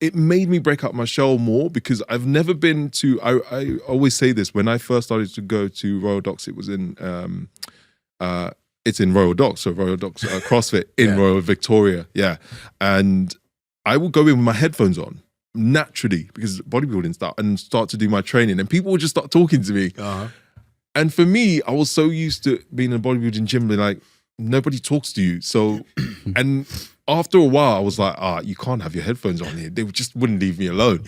it made me break out my shell more because I've never been to, I always say this, when I first started to go to Royal Docks, it was in, it's in Royal Docks, so Royal Docks CrossFit in Royal Victoria, and I would go in with my headphones on, naturally, because bodybuilding start to do my training, and people would just start talking to me. And for me, I was so used to being in a bodybuilding gym, being like, nobody talks to you. So, and after a while, I was like, you can't have your headphones on here. They just wouldn't leave me alone.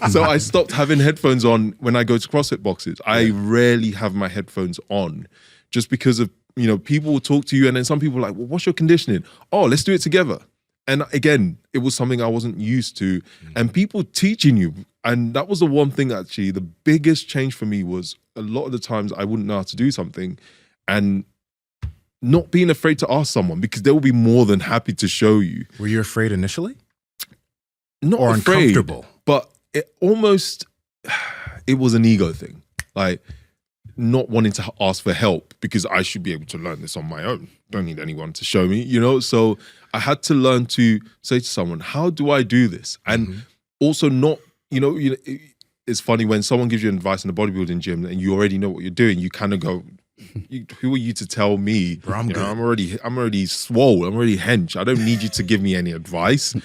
So I stopped having headphones on when I go to CrossFit boxes. I rarely have my headphones on just because of, people will talk to you and then some people are like, well, what's your conditioning? Oh, let's do it together. And again, it was something I wasn't used to. And people teaching you, and that was the one thing actually, the biggest change for me was a lot of the times I wouldn't know how to do something and not being afraid to ask someone because they will be more than happy to show you. Were you afraid initially? Not or afraid, uncomfortable? But it was an ego thing. Like not wanting to ask for help because I should be able to learn this on my own. Don't need anyone to show me, So I had to learn to say to someone, how do I do this? And also not, it's funny when someone gives you advice in the bodybuilding gym and you already know what you're doing, you kind of go, who are you to tell me? Bro, I'm already swole. I'm already hench. I don't need you to give me any advice.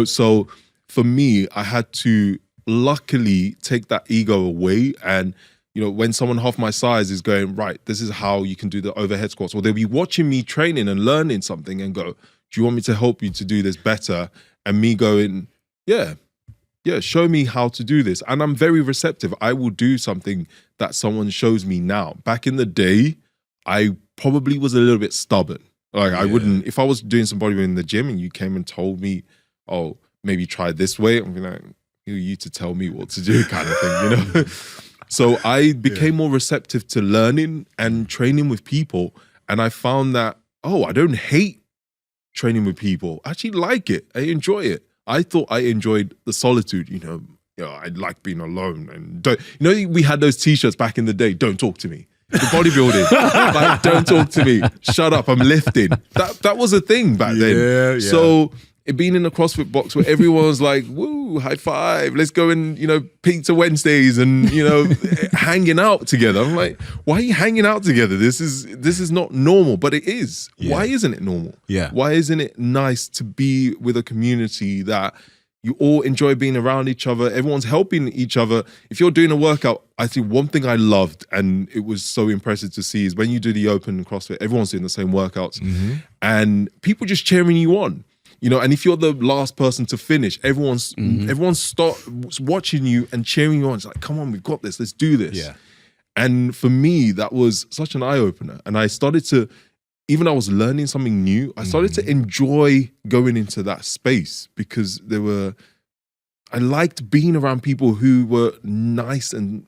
So for me, I had to luckily take that ego away. And when someone half my size is going, right, this is how you can do the overhead squats, or they'll be watching me training and learning something and go, do you want me to help you to do this better? And me going, yeah, show me how to do this. And I'm very receptive. I will do something that someone shows me now. Back in the day, I probably was a little bit stubborn. Like I wouldn't, if I was doing some bodybuilding in the gym and you came and told me, oh, maybe try this way, I'm like, who are you to tell me what to do kind of thing, So I became more receptive to learning and training with people. And I found that, I don't hate training with people. I actually like it. I enjoy it. I thought I enjoyed the solitude, I like being alone. And we had those t-shirts back in the day, don't talk to me. The bodybuilding, like, don't talk to me. Shut up, I'm lifting. That was a thing back then. Yeah. So it being in a CrossFit box where everyone's like, woo, high five, let's go and, pizza Wednesdays and, hanging out together. I'm like, why are you hanging out together? This is not normal, but it is. Yeah. Why isn't it normal? Yeah. Why isn't it nice to be with a community that you all enjoy being around each other? Everyone's helping each other. If you're doing a workout, I think one thing I loved and it was so impressive to see is when you do the open CrossFit, everyone's doing the same workouts and people just cheering you on. And if you're the last person to finish, everyone's watching you and cheering you on. It's like, come on, we've got this. Let's do this. Yeah. And for me, that was such an eye opener. And I started to, even though I was learning something new, I started to enjoy going into that space because I liked being around people who were nice and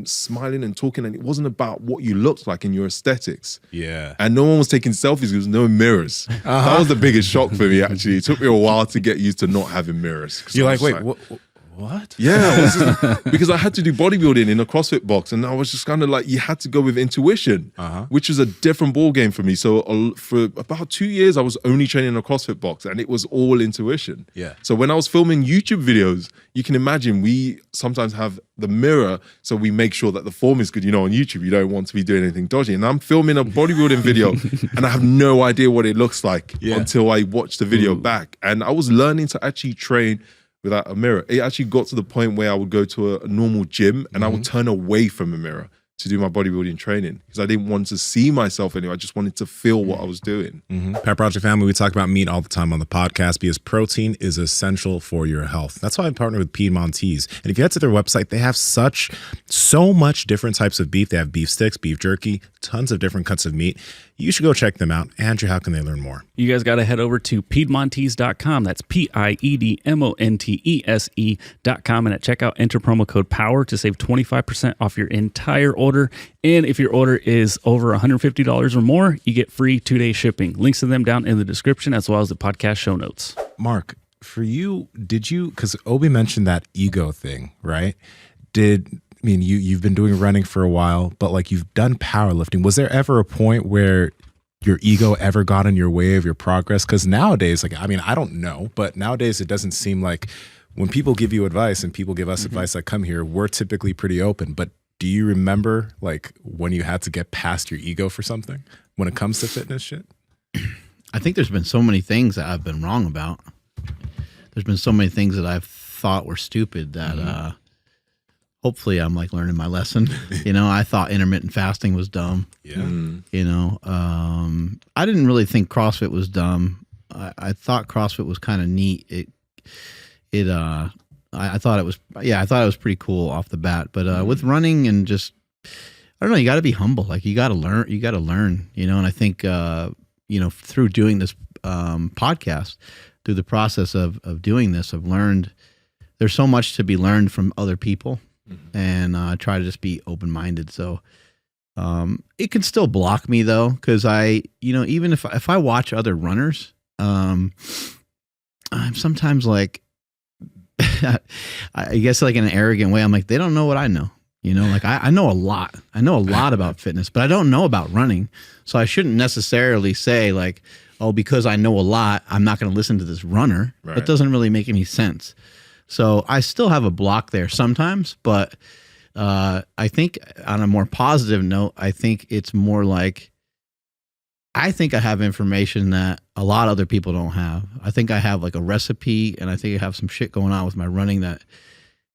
smiling and talking, and it wasn't about what you looked like in your aesthetics. Yeah. And no one was taking selfies, there was no mirrors. That was the biggest shock for me, actually. It took me a while to get used to not having mirrors. You're like, wait, what? Yeah, because I had to do bodybuilding in a CrossFit box, and I was just kind of like, you had to go with intuition, which is a different ball game for me. So for about 2 years, I was only training in a CrossFit box, and it was all intuition. Yeah. So when I was filming YouTube videos, you can imagine we sometimes have the mirror, so we make sure that the form is good. On YouTube, you don't want to be doing anything dodgy. And I'm filming a bodybuilding video, and I have no idea what it looks like until I watch the video back. And I was learning to actually train without a mirror. It actually got to the point where I would go to a normal gym and I would turn away from a mirror to do my bodybuilding training because I didn't want to see myself anymore. I just wanted to feel what I was doing. Pet Project family, we talk about meat all the time on the podcast because protein is essential for your health. That's why I partner with Piedmontese. And if you head to their website, they have so much different types of beef. They have beef sticks, beef jerky, tons of different cuts of meat. You should go check them out. Andrew, how can they learn more? You guys got to head over to Piedmontese.com. That's Piedmontese.com. And at checkout, enter promo code POWER to save 25% off your entire order. And if your order is over $150 or more, you get free 2-day shipping. Links to them down in the description as well as the podcast show notes. Mark, for you, because Obi mentioned that ego thing, right? You've been doing running for a while, but like you've done powerlifting. Was there ever a point where your ego ever got in your way of your progress? Because nowadays, like, I mean, I don't know, but nowadays it doesn't seem like when people give you advice and people give us advice that come here, we're typically pretty open. But do you remember like when you had to get past your ego for something when it comes to fitness shit? I think there's been so many things that I've been wrong about. There's been so many things that I've thought were stupid that hopefully I'm like learning my lesson. You know, I thought intermittent fasting was dumb. Yeah. You know, I didn't really think CrossFit was dumb. I thought CrossFit was kind of neat. I thought it was, I thought it was pretty cool off the bat. But with running and just, I don't know, you got to be humble. Like you got to learn, you know. And I think, you know, through doing this podcast, through the process of doing this, I've learned there's so much to be learned from other people, and try to just be open-minded. So it can still block me though, because you know, even if I watch other runners, I'm sometimes like, I guess like in an arrogant way, I'm like, they don't know what I know. You know, like I know a lot. I know a lot about fitness, but I don't know about running. So I shouldn't necessarily say like, oh, because I know a lot, I'm not going to listen to this runner. Right. That doesn't really make any sense. So I still have a block there sometimes, but I think on a more positive note, I think it's more like, I think I have information that a lot of other people don't have. I think I have like a recipe, and I think I have some shit going on with my running that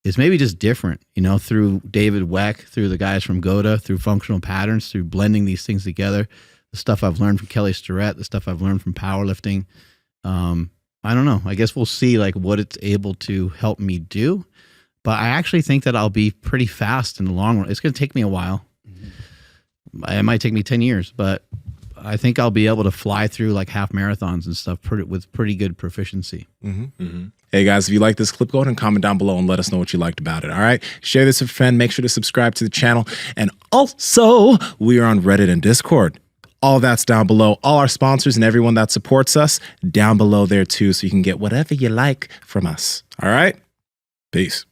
is maybe just different, you know, through David Weck, through the guys from Goda, through functional patterns, through blending these things together, the stuff I've learned from Kelly Starrett, the stuff I've learned from powerlifting. I don't know. I guess we'll see like what it's able to help me do. But I actually think that I'll be pretty fast in the long run. It's going to take me a while. It might take me 10 years, but I think I'll be able to fly through like half marathons and stuff with pretty good proficiency. Hey guys, if you like this clip, go ahead and comment down below and let us know what you liked about it. All right. Share this with a friend. Make sure to subscribe to the channel. And also, we are on Reddit and Discord. All that's down below. All our sponsors and everyone that supports us down below there too. So you can get whatever you like from us. All right. Peace.